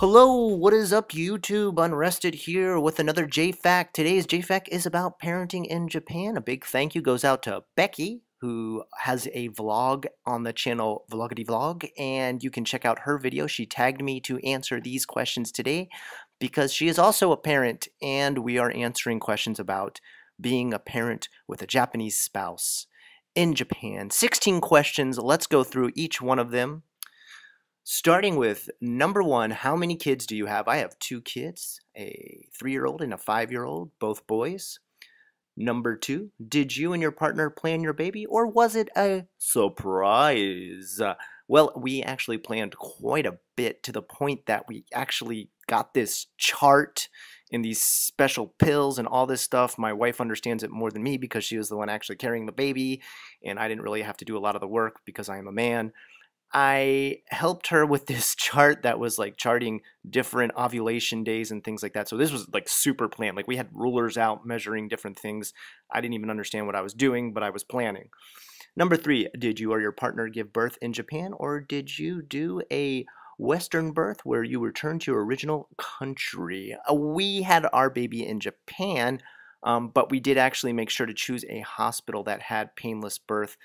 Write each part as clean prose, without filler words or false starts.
Hello, what is up, YouTube? Unrested here with another JFAQ. Today's JFAQ is about parenting in Japan. A big thank you goes out to Becky, who has a vlog on the channel Vloggity Vlog, and you can check out her video. She tagged me to answer these questions today because she is also a parent, and we are answering questions about being a parent with a Japanese spouse in Japan. 16 questions. Let's go through each one of them. Starting with number one, how many kids do you have? I have 2 kids, a 3-year-old and a 5-year-old, both boys. Number 2, did you and your partner plan your baby, or was it a surprise? Well, we actually planned quite a bit, to the point that we actually got this chart and these special pills and all this stuff. My wife understands it more than me because she was the one actually carrying the baby, and I didn't really have to do a lot of the work because I am a man. I helped her with this chart that was like charting different ovulation days and things like that. So this was like super planned. Like we had rulers out measuring different things. I didn't even understand what I was doing, but I was planning. Number 3, did you or your partner give birth in Japan, or did you do a Western birth where you return to your original country? We had our baby in Japan, but we did actually make sure to choose a hospital that had painless birth.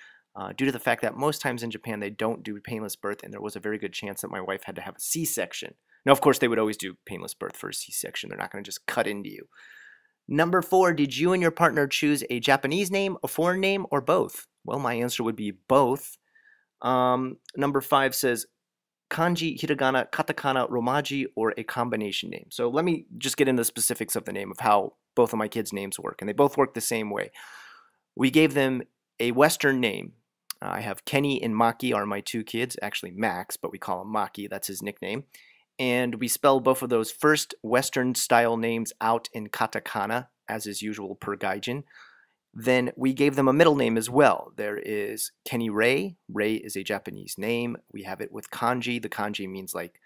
Due to the fact that most times in Japan they don't do painless birth, and there was a very good chance that my wife had to have a C-section. Now, of course, they would always do painless birth for a C-section. They're not going to just cut into you. Number 4, did you and your partner choose a Japanese name, a foreign name, or both? Well, my answer would be both. Number 5 says kanji, hiragana, katakana, romaji, or a combination name. So let me just get into the specifics of the name of how both of my kids' names work, and they both work the same way. We gave them a Western name. I have Kenny and Maki are my 2 kids, actually Max, but we call him Maki, that's his nickname. And we spell both of those first Western style names out in katakana, as is usual per gaijin. Then we gave them a middle name as well. There is Kenny Ray. Ray is a Japanese name. We have it with kanji. The kanji means like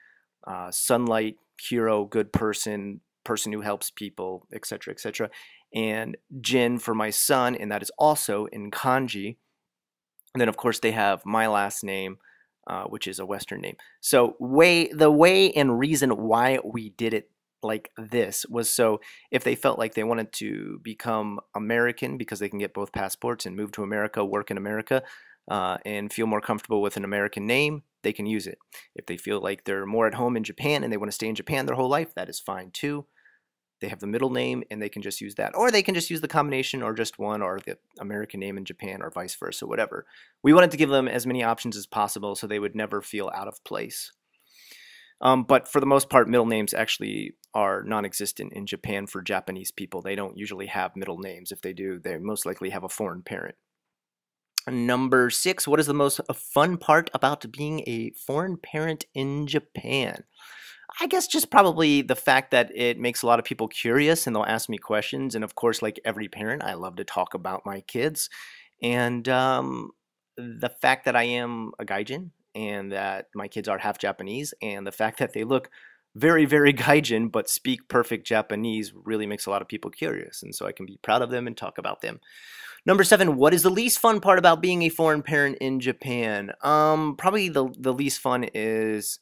sunlight, hero, good person, person who helps people, etc., etc. And Jin for my son, and that is also in kanji. And then, of course, they have my last name, which is a Western name. So the way and reason why we did it like this was so if they felt like they wanted to become American because they can get both passports and move to America, work in America, and feel more comfortable with an American name, they can use it. If they feel like they're more at home in Japan and they want to stay in Japan their whole life, that is fine too. They have the middle name and they can just use that. Or they can just use the combination or just one, or the American name in Japan, or vice versa, whatever. We wanted to give them as many options as possible so they would never feel out of place. But for the most part, middle names actually are non-existent in Japan for Japanese people. They don't usually have middle names. If they do, they most likely have a foreign parent. Number 6, what is the most fun part about being a foreign parent in Japan? I guess just probably the fact that it makes a lot of people curious and they'll ask me questions. And of course, like every parent, I love to talk about my kids. And the fact that I am a gaijin and that my kids are half Japanese, and the fact that they look very, very gaijin but speak perfect Japanese really makes a lot of people curious. And so I can be proud of them and talk about them. Number 7, what is the least fun part about being a foreign parent in Japan? Probably the least fun is,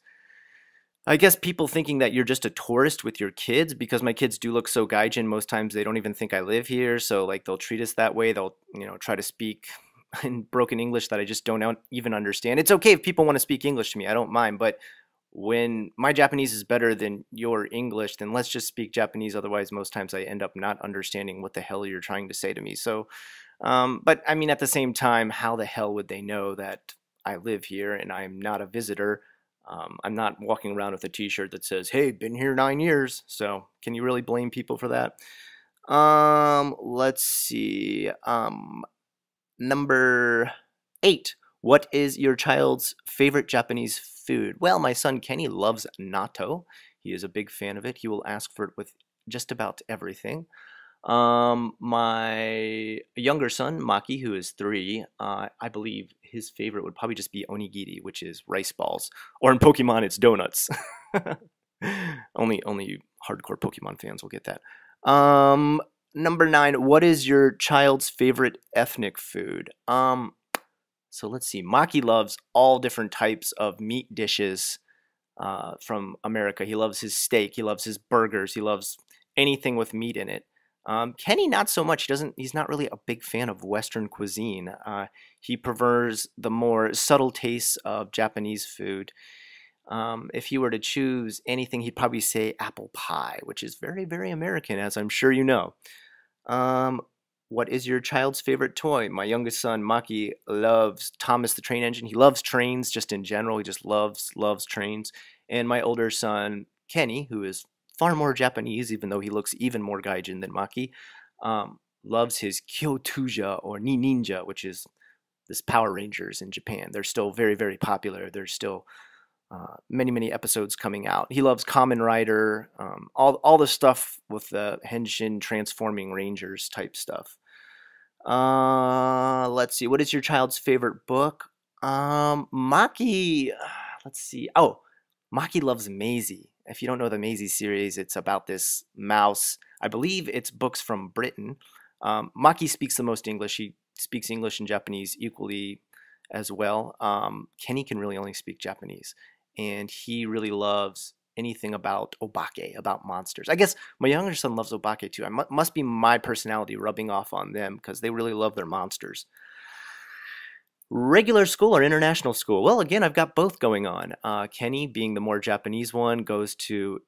I guess, people thinking that you're just a tourist with your kids, because my kids do look so gaijin. Most times they don't even think I live here, so like they'll treat us that way. They'll, try to speak in broken English that I just don't even understand. It's okay if people want to speak English to me, I don't mind, but when my Japanese is better than your English, then let's just speak Japanese. Otherwise, most times I end up not understanding what the hell you're trying to say to me. So, but I mean, at the same time, how the hell would they know that I live here and I'm not a visitor? I'm not walking around with a t-shirt that says, hey, been here 9 years. So can you really blame people for that? Let's see. Number 8. What is your child's favorite Japanese food? Well, my son Kenny loves natto. He is a big fan of it. He will ask for it with just about everything. My younger son, Maki, who is 3, I believe his favorite would probably just be onigiri, which is rice balls. Or in Pokemon, it's donuts. Only hardcore Pokemon fans will get that. Number 9, what is your child's favorite ethnic food? So let's see. Maki loves all different types of meat dishes. from America. He loves his steak. He loves his burgers. He loves anything with meat in it. Kenny, not so much. He's not really a big fan of Western cuisine. He prefers the more subtle tastes of Japanese food. If he were to choose anything, he'd probably say apple pie, which is very, very American, as I'm sure you know. Um, what is your child's favorite toy? My youngest son, Maki, loves Thomas the Train Engine. He loves trains just in general. He just loves trains. And my older son, Kenny, who is far more Japanese, even though he looks even more gaijin than Maki, loves his Kyotuja or Ni Ninja, which is this Power Rangers in Japan. They're still very, very popular. There's still many episodes coming out. He loves Kamen Rider, all the stuff with the Henshin transforming Rangers type stuff. Let's see. What is your child's favorite book? Maki. Let's see. Oh, Maki loves Maisie. If you don't know the Maisie series, it's about this mouse. I believe it's books from Britain. Maki speaks the most English. He speaks English and Japanese equally as well. Kenny can really only speak Japanese, and he really loves anything about obake, about monsters. I guess my younger son loves obake too. Must be my personality rubbing off on them because they really love their monsters. Regular school or international school? Well, again, I've got both going on. Kenny, being the more Japanese one, goes to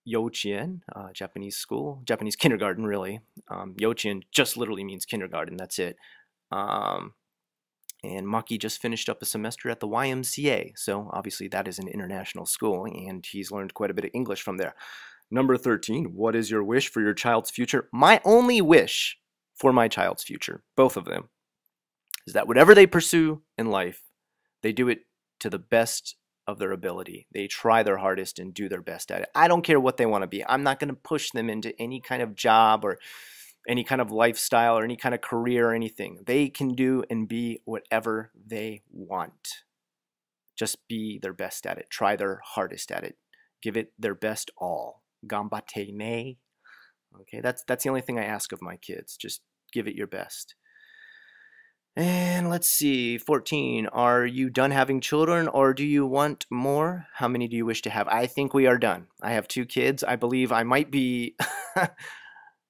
Youchien, Japanese school, Japanese kindergarten, really. Youchien just literally means kindergarten, that's it. And Maki just finished up a semester at the YMCA, so obviously that is an international school, and he's learned quite a bit of English from there. Number 13, what is your wish for your child's future? My only wish for my child's future, both of them, is that whatever they pursue in life, they do it to the best of their ability. They try their hardest and do their best at it. I don't care what they want to be. I'm not going to push them into any kind of job or any kind of lifestyle or any kind of career or anything. They can do and be whatever they want. Just be their best at it. Try their hardest at it. Give it their best all. Ganbatte ne. Okay, that's the only thing I ask of my kids. Just give it your best. And let's see, 14. Are you done having children or do you want more? How many do you wish to have? I think we are done. I have 2 kids. I believe I might be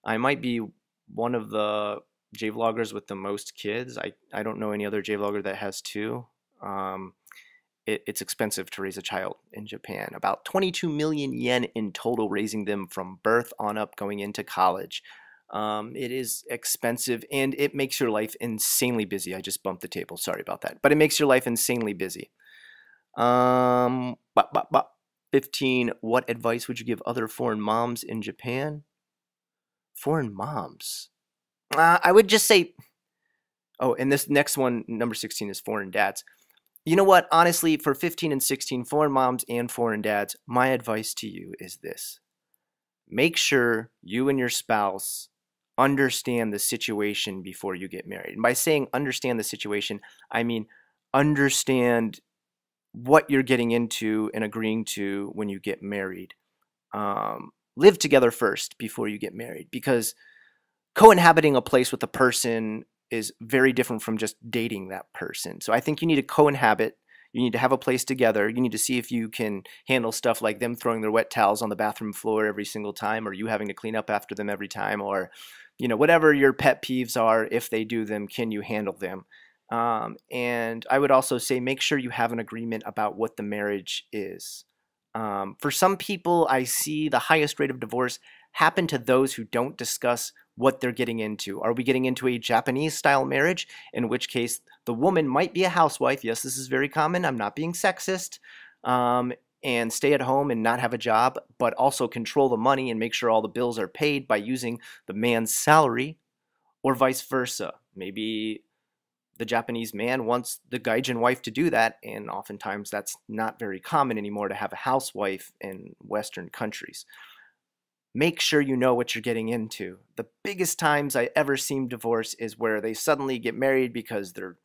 I might be one of the J-vloggers with the most kids. I don't know any other J-vlogger that has 2. It's expensive to raise a child in Japan. About 22 million yen in total, raising them from birth on up going into college. It is expensive and it makes your life insanely busy. I just bumped the table. Sorry about that. But it makes your life insanely busy. 15. What advice would you give other foreign moms in Japan? Foreign moms. I would just say, oh, and this next one, number 16, is foreign dads. You know what? Honestly, for 15 and 16, foreign moms and foreign dads, my advice to you is this. Make sure you and your spouse understand the situation before you get married. And by saying understand the situation, I mean understand what you're getting into and agreeing to when you get married. Live together first before you get married, because co-inhabiting a place with a person is very different from just dating that person. So I think you need to co-inhabit. You need to have a place together. You need to see if you can handle stuff like them throwing their wet towels on the bathroom floor every single time, or you having to clean up after them every time, or whatever your pet peeves are. If they do them, can you handle them? And I would also say make sure you have an agreement about what the marriage is. For some people, I see the highest rate of divorce happen to those who don't discuss what they're getting into. Are we getting into a Japanese style marriage, in which case the woman might be a housewife? Yes, this is very common. I'm not being sexist. And stay at home and not have a job, but also control the money and make sure all the bills are paid by using the man's salary, or vice versa. Maybe the Japanese man wants the gaijin wife to do that, and oftentimes that's not very common anymore to have a housewife in Western countries. Make sure you know what you're getting into. The biggest times I ever seen divorce is where they suddenly get married because they're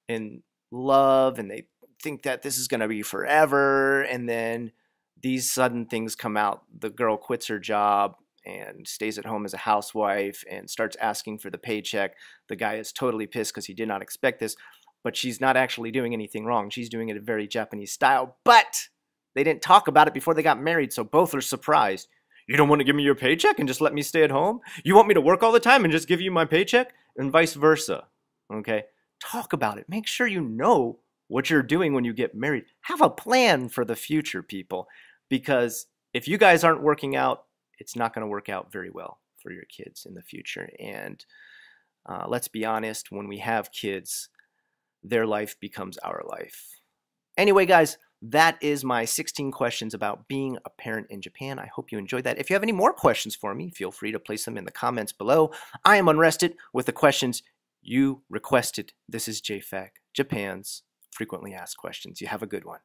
in love and they think that this is going to be forever, and then these sudden things come out. The girl quits her job and stays at home as a housewife and starts asking for the paycheck. The guy is totally pissed because he did not expect this, but she's not actually doing anything wrong. She's doing it a very Japanese style, but They didn't talk about it before they got married, so both are surprised. You don't want to give me your paycheck and just let me stay at home? You want me to work all the time and just give you my paycheck? And vice versa, okay? Talk about it. Make sure you know what you're doing when you get married. Have a plan for the future, people, because if you guys aren't working out, it's not going to work out very well for your kids in the future. And let's be honest, when we have kids, their life becomes our life. Anyway, guys, that is my 16 questions about being a parent in Japan. I hope you enjoyed that. If you have any more questions for me, feel free to place them in the comments below. I am unrested with the questions you requested. This is JFAQ, Japan's frequently asked questions. You have a good one.